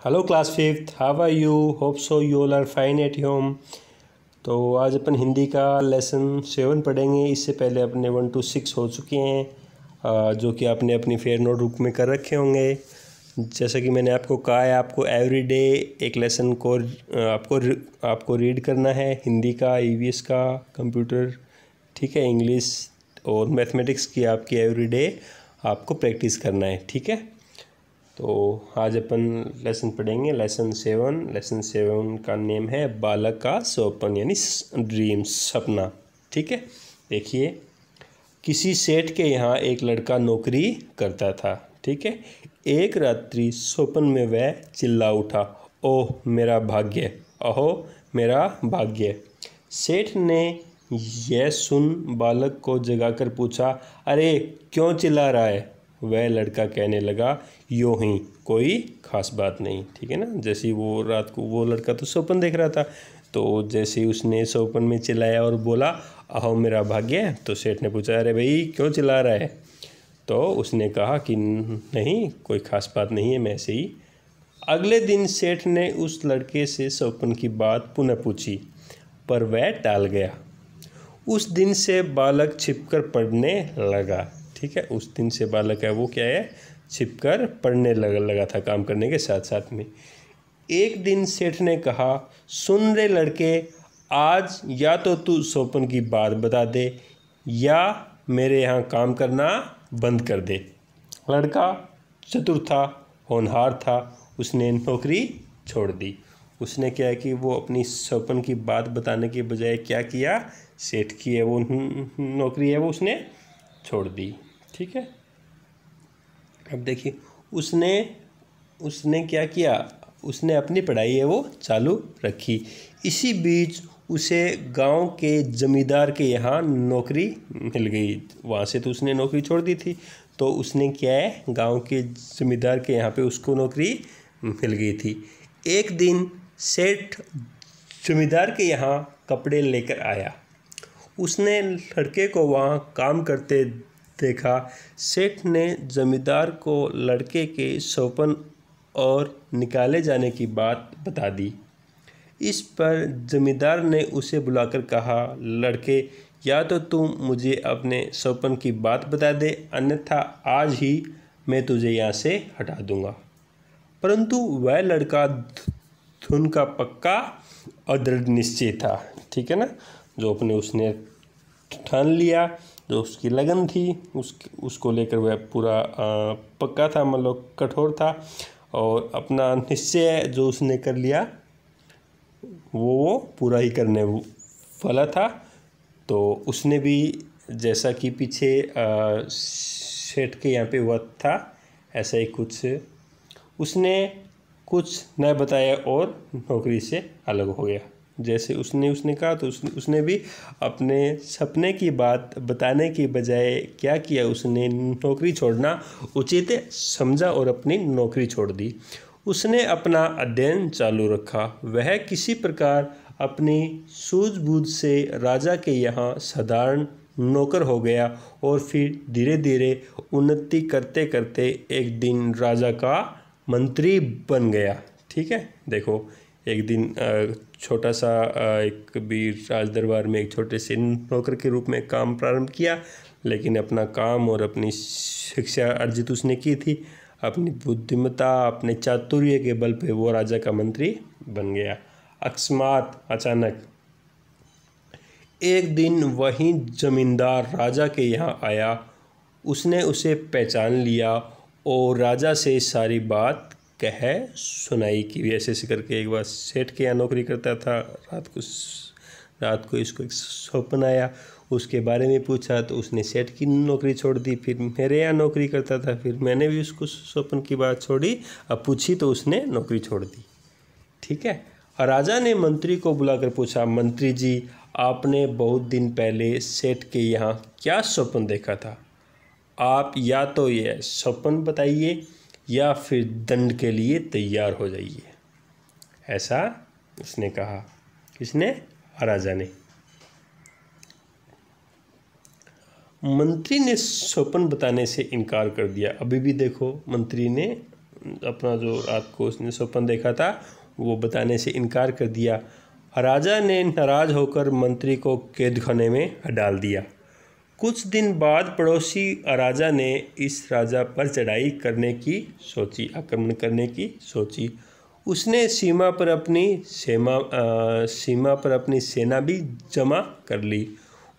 Hello class fifth, how are you? Hope so you all are fine at home. तो आज अपन हिंदी का lesson 7 पढ़ेंगे। इससे पहले अपने 1 to 6 हो चुके हैं, जो कि आपने अपनी फेयर नोटबुक में कर रखे होंगे। जैसा कि मैंने आपको कहा है, आपको एवरीडे एक लेसन को आपको रीड करना है। हिंदी का, ईवीएस का, कंप्यूटर, ठीक है, इंग्लिश और मैथमेटिक्स की आपकी एवरीडे आपको प्रैक्टिस करना है, ठीक है। तो आज अपन लेसन पढ़ेंगे लेसन 7। लेसन 7 का नेम है बालक का स्वप्न, यानी ड्रीम, सपना, ठीक है। देखिए, किसी सेठ के यहाँ एक लड़का नौकरी करता था, ठीक है। एक रात्रि स्वप्न में वह चिल्ला उठा, ओह मेरा भाग्य, अहो मेरा भाग्य। सेठ ने यह सुन बालक को जगाकर पूछा, अरे क्यों चिल्ला रहा है? वह लड़का कहने लगा, यूँ ही, कोई ख़ास बात नहीं, ठीक है ना। जैसे ही वो रात को, वो लड़का तो स्वप्न देख रहा था, तो जैसे ही उसने स्वप्न में चिल्लाया और बोला, अहो मेरा भाग्य, तो सेठ ने पूछा, अरे भाई क्यों चिल्ला रहा है? तो उसने कहा कि नहीं, कोई ख़ास बात नहीं है, मैं ऐसे ही। अगले दिन सेठ ने उस लड़के से स्वप्न की बात पुनः पूछी, पर वह टाल गया। उस दिन से बालक छिपकर पढ़ने लगा, ठीक है। उस दिन से बालक है वो क्या है, छिपकर पढ़ने लगा था, काम करने के साथ साथ में। एक दिन सेठ ने कहा, सुन रे लड़के, आज या तो तू स्वप्न की बात बता दे या मेरे यहाँ काम करना बंद कर दे। लड़का चतुर था, होनहार था, उसने नौकरी छोड़ दी। उसने क्या है कि वो अपनी स्वप्न की बात बताने के बजाय क्या किया, सेठ की है वो नौकरी है वो उसने छोड़ दी, ठीक है। अब देखिए, उसने क्या किया, उसने अपनी पढ़ाई है वो चालू रखी। इसी बीच उसे गांव के जमींदार के यहाँ नौकरी मिल गई। वहाँ से तो उसने नौकरी छोड़ दी थी, तो उसने क्या है, गांव के जमींदार के यहाँ पे उसको नौकरी मिल गई थी। एक दिन सेठ जमींदार के यहाँ कपड़े लेकर आया। उसने लड़के को वहाँ काम करते देखा। सेठ ने जमींदार को लड़के के स्वप्न और निकाले जाने की बात बता दी। इस पर जमींदार ने उसे बुलाकर कहा, लड़के, या तो तुम मुझे अपने स्वप्न की बात बता दे, अन्यथा आज ही मैं तुझे यहाँ से हटा दूंगा। परंतु वह लड़का धुन का पक्का और दृढ़ निश्चय था, ठीक है ना। जो अपने उसने ठान लिया, जो उसकी लगन थी, उसको लेकर वह पूरा पक्का था, मतलब कठोर था, और अपना निश्चय जो उसने कर लिया वो पूरा ही करने वाला था। तो उसने भी, जैसा कि पीछे सेठ के यहाँ पे हुआ था, ऐसा ही कुछ उसने कुछ न बताया और नौकरी से अलग हो गया। जैसे उसने कहा, तो उसने भी अपने सपने की बात बताने की बजाय क्या किया, उसने नौकरी छोड़ना उचित समझा और अपनी नौकरी छोड़ दी। उसने अपना अध्ययन चालू रखा। वह किसी प्रकार अपनी सूझबूझ से राजा के यहाँ साधारण नौकर हो गया और फिर धीरे धीरे उन्नति करते करते एक दिन राजा का मंत्री बन गया, ठीक है। देखो, एक दिन छोटा सा एक भी राज दरबार में एक छोटे से नौकर के रूप में काम प्रारंभ किया, लेकिन अपना काम और अपनी शिक्षा अर्जित उसने की थी। अपनी बुद्धिमत्ता, अपने चातुर्य के बल पे वो राजा का मंत्री बन गया। अकस्मात, अचानक एक दिन वही जमींदार राजा के यहाँ आया। उसने उसे पहचान लिया और राजा से सारी बात कह सुनाई कि ऐसे ऐसे करके एक बार सेठ के यहाँ नौकरी करता था। रात को इसको एक स्वप्न आया, उसके बारे में पूछा, तो उसने सेठ की नौकरी छोड़ दी। फिर मेरे यहाँ नौकरी करता था, फिर मैंने भी उसको स्वप्न की बात छोड़ी, अब पूछी तो उसने नौकरी छोड़ दी, ठीक है। और राजा ने मंत्री को बुलाकर पूछा, मंत्री जी, आपने बहुत दिन पहले सेठ के यहाँ क्या स्वप्न देखा था? आप या तो यह स्वप्न बताइए या फिर दंड के लिए तैयार हो जाइए। ऐसा उसने कहा। किसने? राजा ने। मंत्री ने स्वप्न बताने से इनकार कर दिया। अभी भी देखो, मंत्री ने अपना जो रात को उसने स्वप्न देखा था वो बताने से इनकार कर दिया। राजा ने नाराज होकर मंत्री को कैदखाने में डाल दिया। कुछ दिन बाद पड़ोसी राजा ने इस राजा पर चढ़ाई करने की सोची, आक्रमण करने की सोची। उसने सीमा पर अपनी सेना भी जमा कर ली।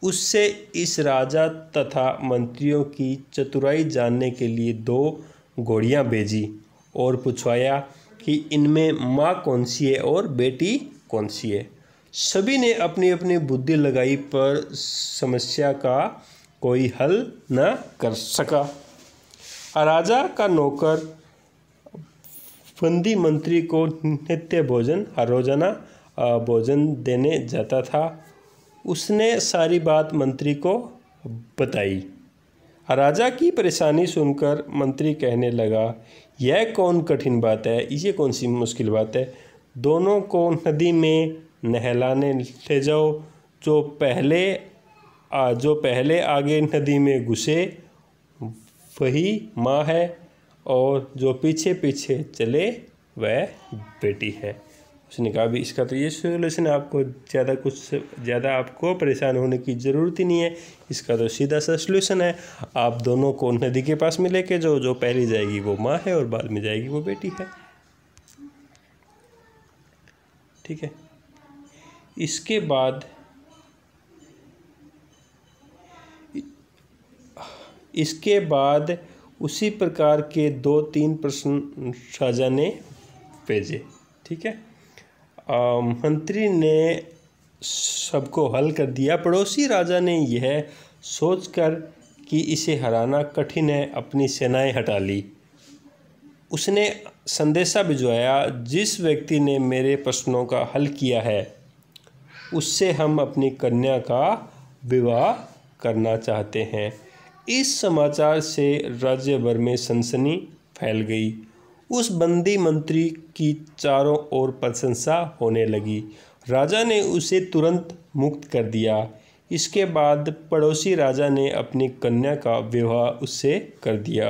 उससे इस राजा तथा मंत्रियों की चतुराई जानने के लिए 2 घोड़ियाँ भेजी और पूछवाया कि इनमें माँ कौन सी है और बेटी कौन सी है। सभी ने अपनी अपनी बुद्धि लगाई पर समस्या का कोई हल न कर सका। राजा का नौकर बंदी मंत्री को नित्य भोजन रोजाना भोजन देने जाता था। उसने सारी बात मंत्री को बताई। राजा की परेशानी सुनकर मंत्री कहने लगा, यह कौन कठिन बात है, ये कौन सी मुश्किल बात है। दोनों को नदी में नहलाने ले जाओ। जो पहले आगे नदी में घुसे वही माँ है और जो पीछे पीछे चले वह बेटी है। उसने कहा भी इसका तो ये सोल्यूशन है, आपको ज़्यादा आपको परेशान होने की ज़रूरत ही नहीं है, इसका तो सीधा सा सोल्यूशन है। आप दोनों को नदी के पास में लेके जाओ, जो पहली जाएगी वो माँ है और बाद में जाएगी वो बेटी है। ठीक है। इसके बाद उसी प्रकार के 2-3 प्रश्न राजा ने भेजे। ठीक है। मंत्री ने सबको हल कर दिया। पड़ोसी राजा ने यह सोचकर कि इसे हराना कठिन है अपनी सेनाएं हटा ली। उसने संदेशा भिजवाया, जिस व्यक्ति ने मेरे प्रश्नों का हल किया है उससे हम अपनी कन्या का विवाह करना चाहते हैं। इस समाचार से राज्य भर में सनसनी फैल गई। उस बंदी मंत्री की चारों ओर प्रशंसा होने लगी। राजा ने उसे तुरंत मुक्त कर दिया। इसके बाद पड़ोसी राजा ने अपनी कन्या का विवाह उससे कर दिया।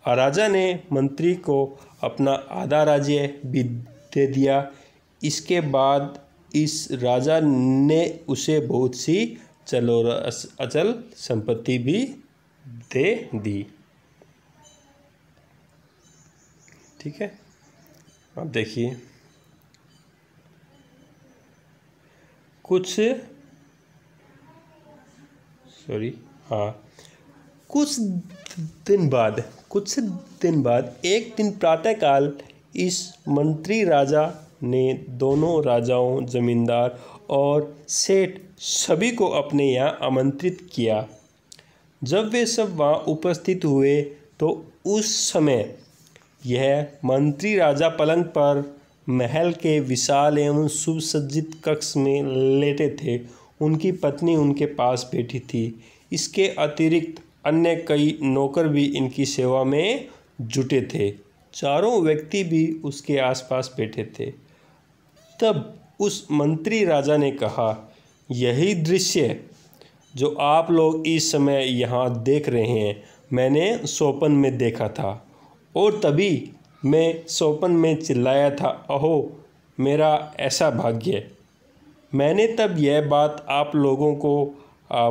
राजा ने मंत्री को अपना आधा राज्य भी दे दिया। इसके बाद इस राजा ने उसे बहुत सी चल और अचल संपत्ति भी दे दी। ठीक है। अब देखिए कुछ दिन बाद एक दिन प्रातःकाल इस मंत्री राजा ने दोनों राजाओं, जमींदार और सेठ सभी को अपने यहाँ आमंत्रित किया। जब वे सब वहाँ उपस्थित हुए तो उस समय यह मंत्री राजा पलंग पर महल के विशाल एवं सुसज्जित कक्ष में लेटे थे। उनकी पत्नी उनके पास बैठी थी। इसके अतिरिक्त अन्य कई नौकर भी इनकी सेवा में जुटे थे। चारों व्यक्ति भी उसके आसपास बैठे थे। तब उस मंत्री राजा ने कहा, यही दृश्य जो आप लोग इस समय यहाँ देख रहे हैं मैंने स्वप्न में देखा था, और तभी मैं स्वप्न में चिल्लाया था, अहो मेरा ऐसा भाग्य। मैंने तब यह बात आप लोगों को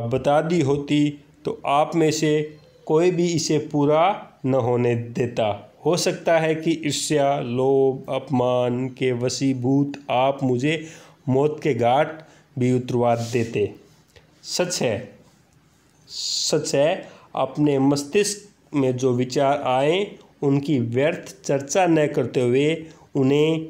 बता दी होती तो आप में से कोई भी इसे पूरा न होने देता। हो सकता है कि ईर्ष्या, लोभ, अपमान के वशीभूत आप मुझे मौत के घाट भी उतरवा देते। सच है अपने मस्तिष्क में जो विचार आए उनकी व्यर्थ चर्चा न करते हुए उन्हें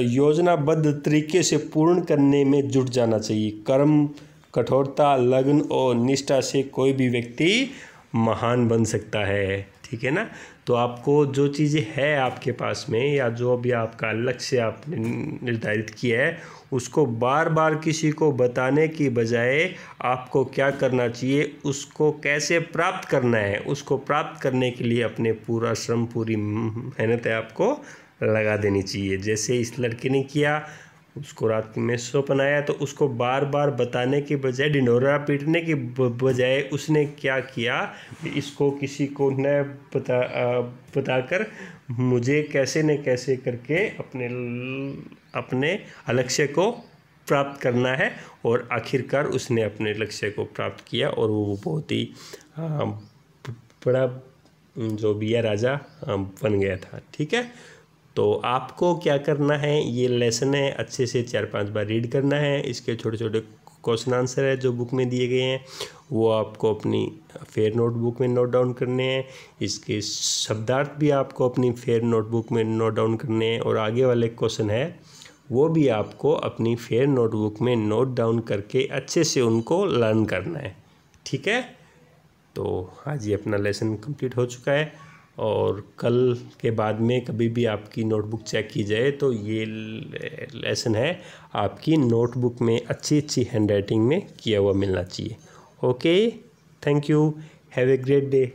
योजनाबद्ध तरीके से पूर्ण करने में जुट जाना चाहिए। कर्म, कठोरता, लगन और निष्ठा से कोई भी व्यक्ति महान बन सकता है। ठीक है ना। तो आपको जो चीज़ें है आपके पास में या जो भी आपका लक्ष्य आपने निर्धारित किया है उसको बार बार किसी को बताने की बजाय आपको क्या करना चाहिए, उसको कैसे प्राप्त करना है, उसको प्राप्त करने के लिए अपने पूरा श्रम, पूरी मेहनत है आपको लगा देनी चाहिए। जैसे इस लड़के ने किया, उसको रात में सपना आया, तो उसको बार बार बताने के बजाय, ढिंढोरा पीटने के बजाय उसने क्या किया, इसको किसी को न बताकर मुझे कैसे न कैसे करके अपने लक्ष्य को प्राप्त करना है। और आखिरकार उसने अपने लक्ष्य को प्राप्त किया और वो बहुत ही बड़ा जो भी है राजा बन गया था। ठीक है, तो आपको क्या करना है, ये लेसन है अच्छे से 4-5 बार रीड करना है। इसके छोटे छोटे क्वेश्चन आंसर है जो बुक में दिए गए हैं वो आपको अपनी फेयर नोटबुक में नोट डाउन करने हैं। इसके शब्दार्थ भी आपको अपनी फेयर नोटबुक में नोट डाउन करने हैं और आगे वाले क्वेश्चन है वो भी आपको अपनी फेयर नोटबुक में नोट डाउन करके अच्छे से उनको लर्न करना है। ठीक है, तो आज ये अपना लेसन कंप्लीट हो चुका है और कल के बाद में कभी भी आपकी नोटबुक चेक की जाए तो ये लेसन है आपकी नोटबुक में अच्छी हैंडराइटिंग में किया हुआ मिलना चाहिए। Okay, thank you, have a great day.